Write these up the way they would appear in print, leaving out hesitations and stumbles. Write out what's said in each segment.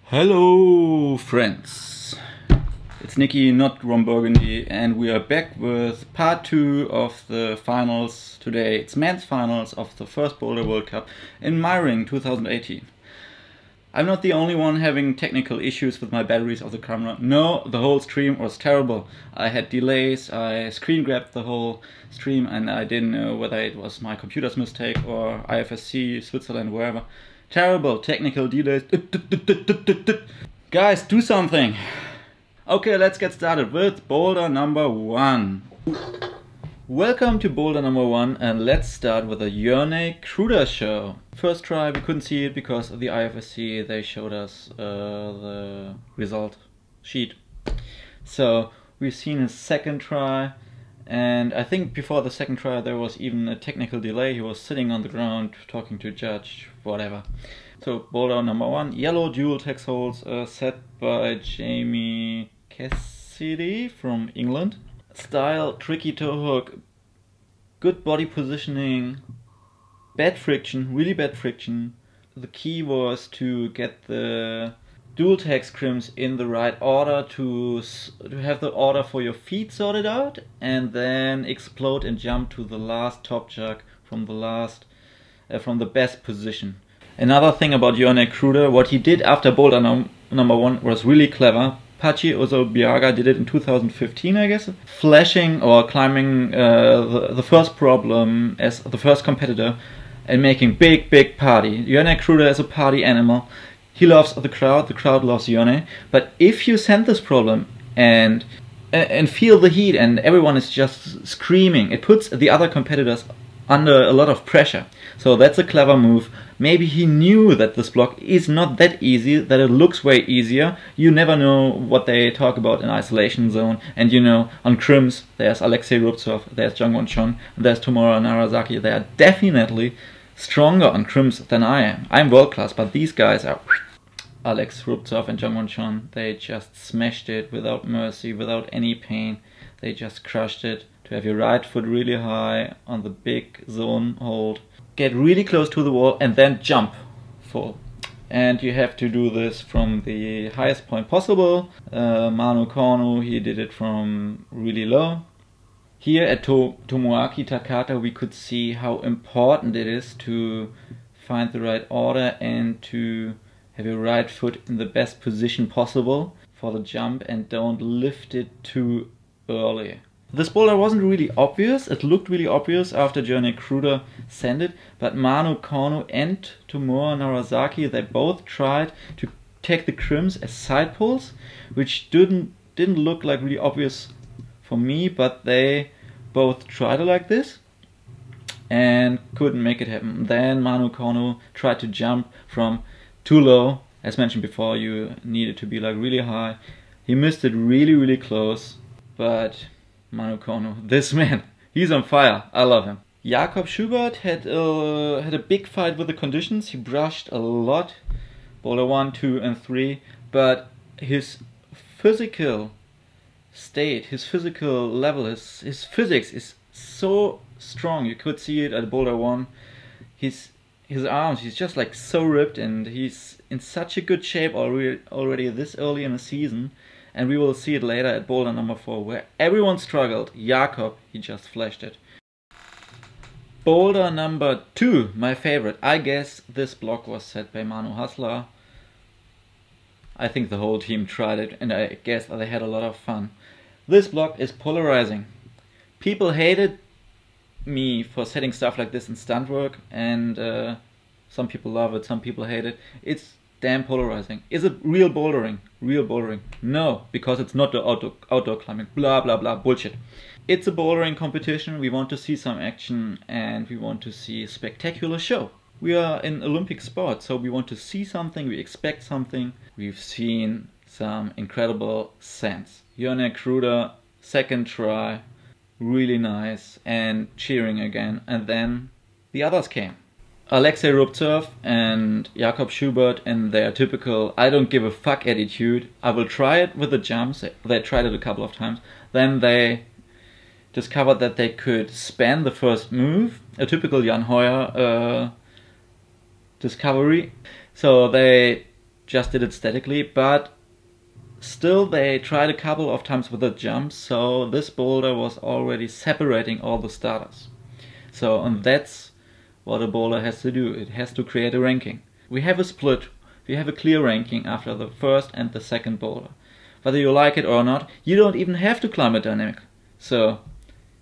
Hello friends, it's Nicky, not Ron Burgundy, and we are back with part 2 of the finals today. It's men's finals of the first Boulder World Cup in Meiringen 2018. I'm not the only one having technical issues with my batteries of the camera. No, the whole stream was terrible. I had delays, I screen grabbed the whole stream and I didn't know whether it was my computer's mistake or IFSC, Switzerland, wherever. Terrible technical delays. Guys, do something. Okay, let's get started with Boulder number 1. Welcome to Boulder number 1, and let's start with a Jörne Kruder show. First try, we couldn't see it because of the IFSC. They showed us the result sheet. So we've seen his second try, and I think before the second try there was even a technical delay. He was sitting on the ground talking to a judge, whatever. So Boulder number 1, yellow dual text holds, set by Jamie Cassidy from England. Style, tricky toe hook, good body positioning, bad friction, really bad friction. The key was to get the dual text crims in the right order, to have the order for your feet sorted out, and then explode and jump to the last top jug from the best position. Another thing about Jörne Kruder, what he did after Boulder number 1 was really clever. Pachi Ozobiaga did it in 2015, I guess. Flashing or climbing the first problem as the first competitor and making big party. Jörne Kruder is a party animal. He loves the crowd loves Jörne. But if you send this problem and feel the heat and everyone is just screaming, it puts the other competitors under a lot of pressure. So that's a clever move. Maybe he knew that this block is not that easy, that it looks way easier. You never know what they talk about in isolation zone. And you know, on crims, there's Alexei Rubtsov, there's Jungwon Chon, there's Tomohiro Narazaki. They are definitely stronger on crims than I am. I'm world class, but these guys are Alex Rubtsov and Jungwon Chon. They just smashed it without mercy, without any pain. They just crushed it. To have your right foot really high on the big zone hold, get really close to the wall and then jump full. And you have to do this from the highest point possible. Manu Kono, he did it from really low. Here at Tomoaki Takata we could see how important it is to find the right order and to have your right foot in the best position possible for the jump and don't lift it too early. This boulder wasn't really obvious. It looked really obvious after Jörne Kruder sent it, but Manu Kono and Tomohiro Narazaki, they both tried to take the crims as side pulls, which didn't look like really obvious for me, but they both tried it like this and couldn't make it happen. Then Manu Kono tried to jump from too low. As mentioned before, you needed to be like really high. He missed it really close, but Manu Kono, this man, he's on fire. I love him. Jakob Schubert had a big fight with the conditions. He brushed a lot, boulder 1, 2 and 3, but his physical state, his physical level, his physics is so strong. You could see it at boulder 1. His arms, he's just like so ripped, and he's in such a good shape already this early in the season. And we will see it later at boulder number 4, where everyone struggled. Jakob, he just flashed it. Boulder number 2, my favorite. I guess this block was set by Manu Hasler. I think the whole team tried it, and I guess they had a lot of fun. This block is polarizing. People hated me for setting stuff like this in stunt work, and some people love it, some people hate it. It's damn polarizing. Is it real bouldering? Real bouldering? No, because it's not the outdoor climbing. Blah blah blah bullshit. It's a bouldering competition. We want to see some action and we want to see a spectacular show. We are in Olympic sport, so we want to see something, we expect something. We've seen some incredible sends. Jörne Kruder, second try, really nice, and cheering again. And then the others came. Alexei Rubtsov and Jakob Schubert in their typical I don't give a fuck attitude. I will try it with the jumps. They tried it a couple of times. Then they discovered that they could span the first move, a typical Jan Hoyer discovery. So they just did it statically, but still they tried a couple of times with the jumps, so this boulder was already separating all the starters. So, and that's what a boulder has to do. It has to create a ranking. We have a split. We have a clear ranking after the first and the second boulder. Whether you like it or not, you don't even have to climb a dynamic. So,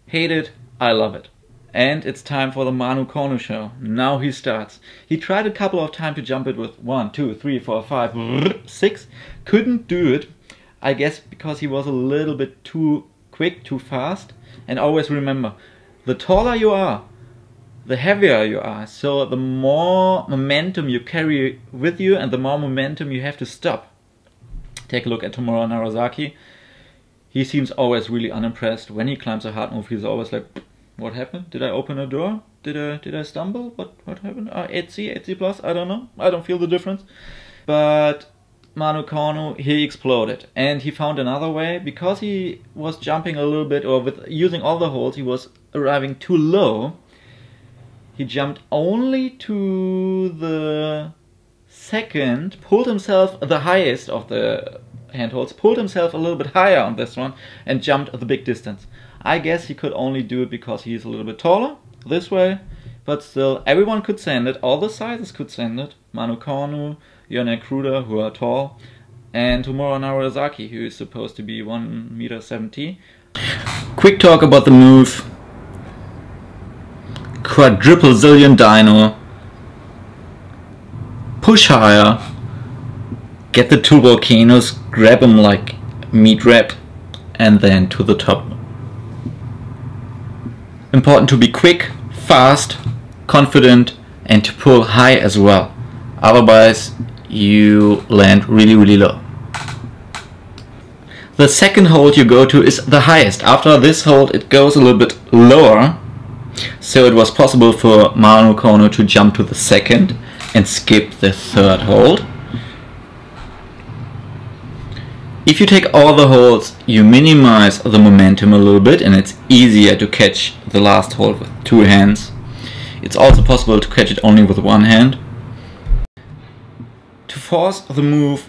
hate it, I love it. And it's time for the Manu Kono show. Now he starts. He tried a couple of times to jump it with 1, 2, 3, 4, 5, 6. Couldn't do it. I guess because he was a little bit too quick, too fast. And always remember, the taller you are, the heavier you are. So the more momentum you carry with you and the more momentum you have to stop. Take a look at Tomura Narasaki. He seems always really unimpressed. When he climbs a hard move, he's always like, what happened? Did I open a door? Did I stumble? What happened? 8C plus? I don't know. I don't feel the difference. But Manu Kono, he exploded. And he found another way. Because he was jumping a little bit, or with using all the holds, he was arriving too low. He jumped only to the second, pulled himself the highest of the handholds, pulled himself a little bit higher on this one, and jumped the big distance. I guess he could only do it because he's a little bit taller, this way, but still, everyone could send it, all the sizes could send it. Manu Kono, Yone Kruder, who are tall, and Tomura Narasaki, who is supposed to be 1m70. Quick talk about the move. Quadruple zillion dyno. Push higher. Get the two volcanoes, grab them like meat wrap, and then to the top. Important to be quick, fast, confident, and to pull high as well. Otherwise, you land really, really low. The second hold you go to is the highest. After this hold, it goes a little bit lower. So it was possible for Manu Kono to jump to the second and skip the third hold. If you take all the holds, you minimize the momentum a little bit, and it's easier to catch the last hold with two hands. It's also possible to catch it only with one hand. To force the move,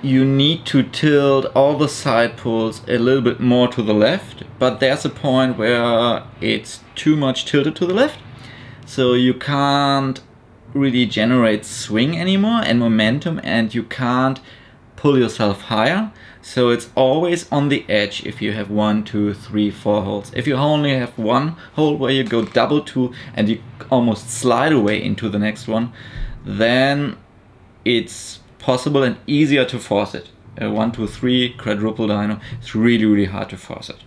you need to tilt all the side pulls a little bit more to the left, but there's a point where it's too much tilted to the left, so you can't really generate swing anymore and momentum, and you can't pull yourself higher. So it's always on the edge if you have 1, 2, 3, 4 holds. If you only have one hold where you go double two and you almost slide away into the next one, then it's possible and easier to force it. 1, 2, 3 quadruple dyno, it's really, really hard to force it.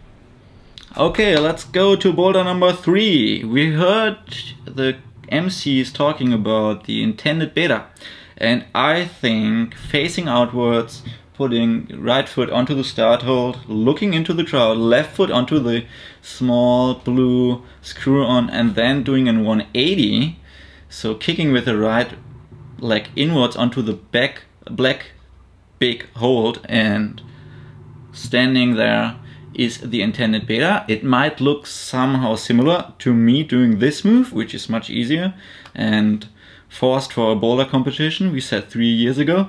Okay, let's go to boulder number 3. We heard the MCs talking about the intended beta, and I think facing outwards, putting right foot onto the start hold, looking into the crowd, left foot onto the small blue screw on, and then doing a 180, so kicking with the right leg inwards onto the back black big hold and standing there is the intended beta. It might look somehow similar to me doing this move, which is much easier and forced for a boulder competition, we said 3 years ago.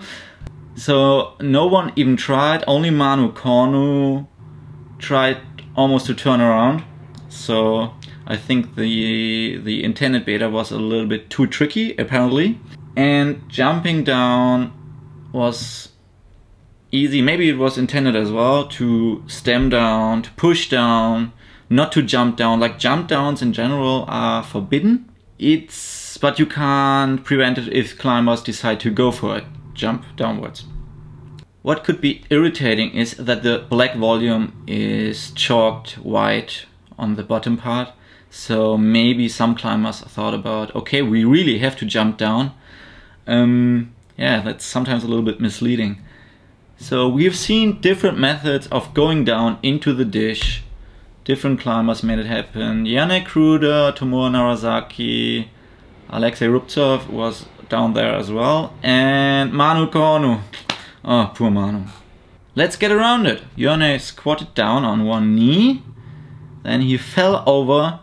So no one even tried, only Manu Kono tried almost to turn around. So I think the intended beta was a little bit too tricky apparently. And jumping down was easy. Maybe it was intended as well to stem down, to push down, not to jump down. Like jump downs in general are forbidden. But you can't prevent it if climbers decide to go for it. Jump downwards. What could be irritating is that the black volume is chalked white on the bottom part. So maybe some climbers thought about, okay, we really have to jump down. Yeah, that's sometimes a little bit misleading. So we've seen different methods of going down into the dish. Different climbers made it happen. Yone Kruder, Tomura Narasaki, Alexei Rubtsov was down there as well, and Manu Kono. Oh, poor Manu. Let's get around it. Yone squatted down on one knee, then he fell over,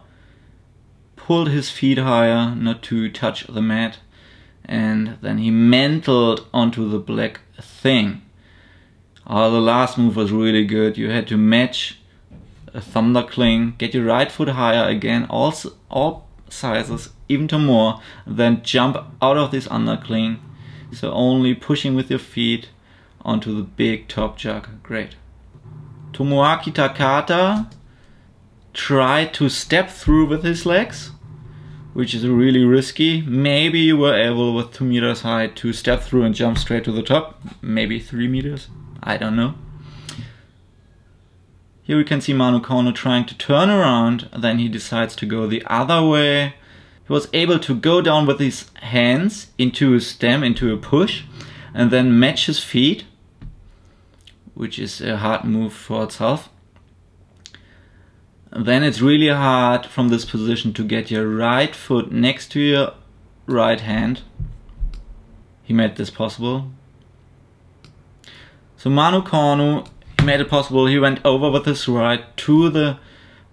pulled his feet higher not to touch the mat, and then he mentaled onto the black thing. Oh, the last move was really good. You had to match a thunder cling, get your right foot higher again, all sizes, even to more, then jump out of this undercling. So only pushing with your feet onto the big top jug. Great. Tomoaki Takata tried to step through with his legs, which is really risky. Maybe you were able with 2 meters height to step through and jump straight to the top. Maybe 3 meters. I don't know. Here we can see Manu Kono trying to turn around, then he decides to go the other way. He was able to go down with his hands into a stem, into a push, and then match his feet, which is a hard move for itself. And then it's really hard from this position to get your right foot next to your right hand. He made this possible. So Manu Kono, he made it possible. He went over with his right to the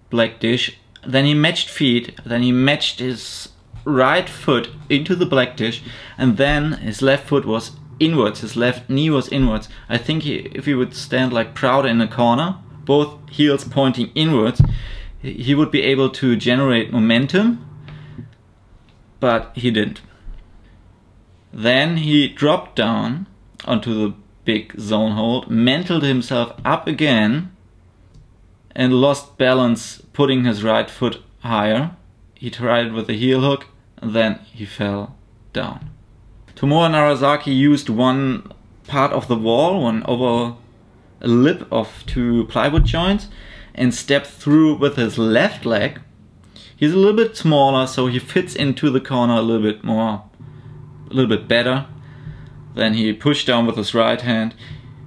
black dish. Then he matched feet. Then he matched his right foot into the black dish. And then his left foot was inwards. His left knee was inwards. I think if he would stand like proud in a corner, both heels pointing inwards, he would be able to generate momentum. But he didn't. Then he dropped down onto the big zone hold, mentaled himself up again and lost balance putting his right foot higher. He tried with a heel hook and then he fell down. Tomohiro Narazaki used one part of the wall, one over a lip of 2 plywood joints, and stepped through with his left leg. He's a little bit smaller, so he fits into the corner a little bit more, a little bit better. Then he pushed down with his right hand.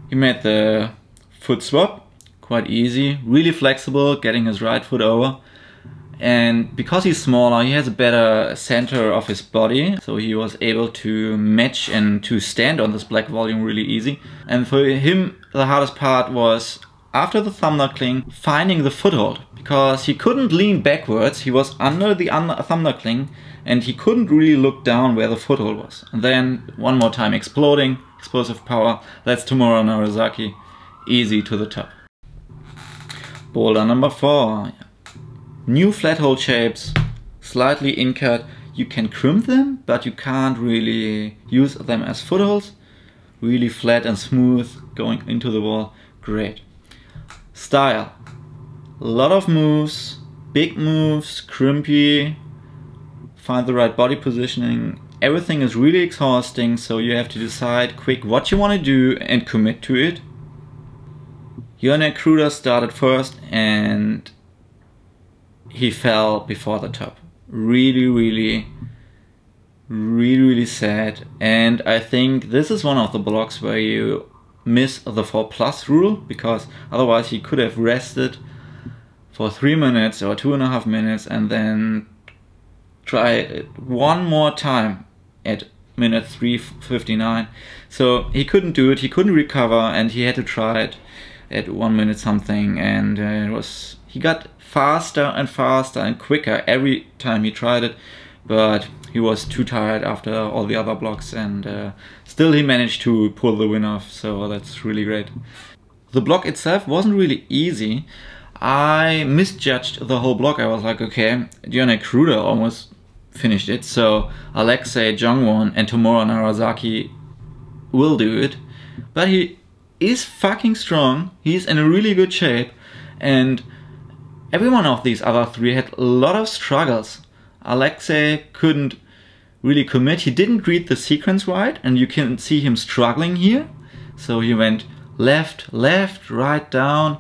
He made the foot swap, quite easy, really flexible, getting his right foot over. And because he's smaller, he has a better center of his body, so he was able to match and to stand on this black volume really easy. And for him, the hardest part was, after the thunder cling, finding the foothold, because he couldn't lean backwards. He was under the thunder cling, and he couldn't really look down where the foothold was. And then one more time exploding, explosive power. That's Tomohiro Narazaki, easy to the top. Boulder number 4. New flat hold shapes, slightly in-cut. You can crimp them, but you can't really use them as footholds. Really flat and smooth, going into the wall. Great. Style. A lot of moves, big moves, crimpy. Find the right body positioning. Everything is really exhausting, so you have to decide quick what you want to do and commit to it. Yone Kruda started first and he fell before the top. Really sad. And I think this is one of the blocks where you miss the 4+ rule, because otherwise he could have rested for 3 minutes or 2.5 minutes and then try it one more time at minute 3:59. So he couldn't do it, he couldn't recover, and he had to try it at 1 minute something, and he got faster and faster and quicker every time he tried it, but he was too tired after all the other blocks, and still he managed to pull the win off, so that's really great. The block itself wasn't really easy. I misjudged the whole block. I was like, okay, Yone Kruda almost finished it, so Alexei Jongwon and Tomohiro Narazaki will do it. But he is fucking strong, he's in a really good shape, and every one of these other 3 had a lot of struggles. Alexei couldn't really commit, he didn't read the sequence right, and you can see him struggling here. So he went left, right, down,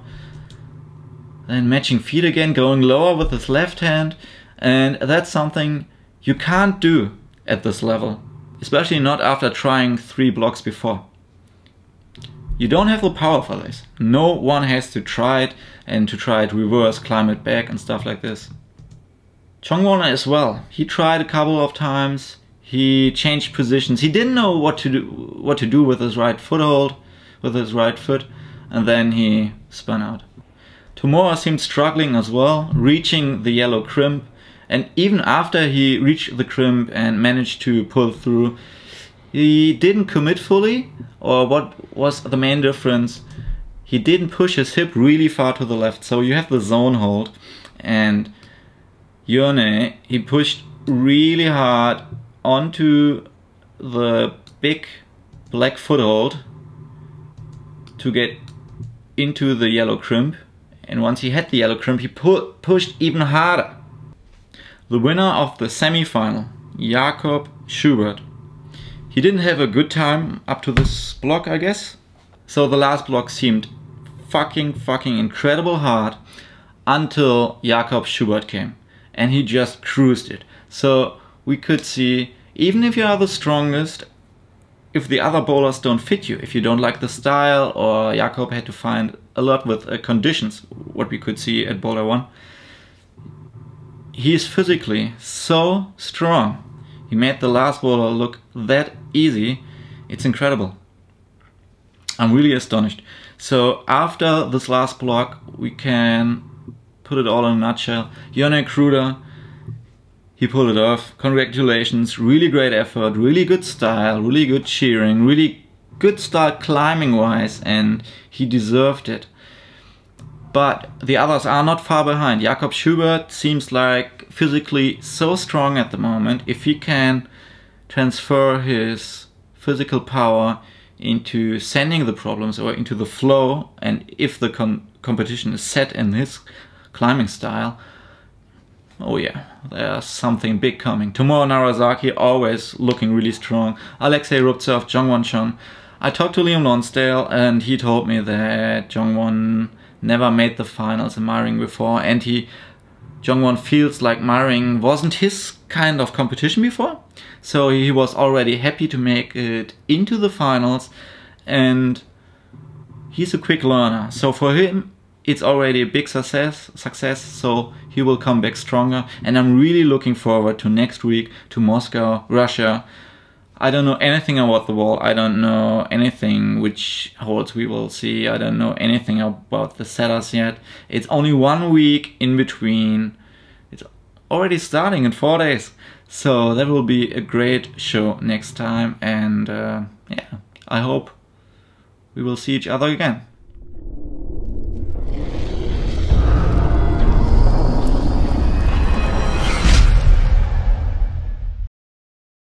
then matching feet again, going lower with his left hand, and that's something you can't do at this level, especially not after trying 3 blocks before. You don't have the power for this. No one has to try it, and to try it reverse, climb it back and stuff like this. Jongwon as well. He tried a couple of times. He changed positions. He didn't know what to do with his right foothold, with his right foot, and then he spun out. Tomohiro seemed struggling as well, reaching the yellow crimp, and even after he reached the crimp and managed to pull through, He didn't commit fully, or what was the main difference? He didn't push his hip really far to the left, so you have the zone hold, and Yone, he pushed really hard onto the big black foothold to get into the yellow crimp, and once he had the yellow crimp, he pushed even harder. The winner of the semi-final, Jakob Schubert. He didn't have a good time up to this block, I guess. So the last block seemed fucking incredible hard until Jakob Schubert came, and he just cruised it. So we could see, even if you are the strongest, if the other bowlers don't fit you, if you don't like the style, or Jakob had to find a lot with conditions, what we could see at Boulder 1, he is physically so strong. He made the last bowler look that easy. It's incredible. I'm really astonished. So after this last block, we can put it all in a nutshell. Yone Kruder, he pulled it off. Congratulations, really great effort, really good style, really good cheering, really good start climbing wise, and he deserved it. But the others are not far behind. Jakob Schubert seems like physically so strong at the moment. If he can transfer his physical power into sending the problems or into the flow, and if the competition is set in his climbing style, oh yeah, there's something big coming. Tomorrow Narazaki, always looking really strong. Alexei Rubtsov, Jongwon Chung. I talked to Liam Lonsdale and he told me that Jongwon never made the finals in Meiringen before, and Jongwon feels like Meiringen wasn't his kind of competition before. So he was already happy to make it into the finals, and he's a quick learner. So for him, it's already a big success, so he will come back stronger, and I'm really looking forward to next week, to Moscow, Russia. I don't know anything about the wall, I don't know anything which holds we will see, I don't know anything about the setters yet. It's only 1 week in between, it's already starting in 4 days. So that will be a great show next time, and yeah, I hope we will see each other again.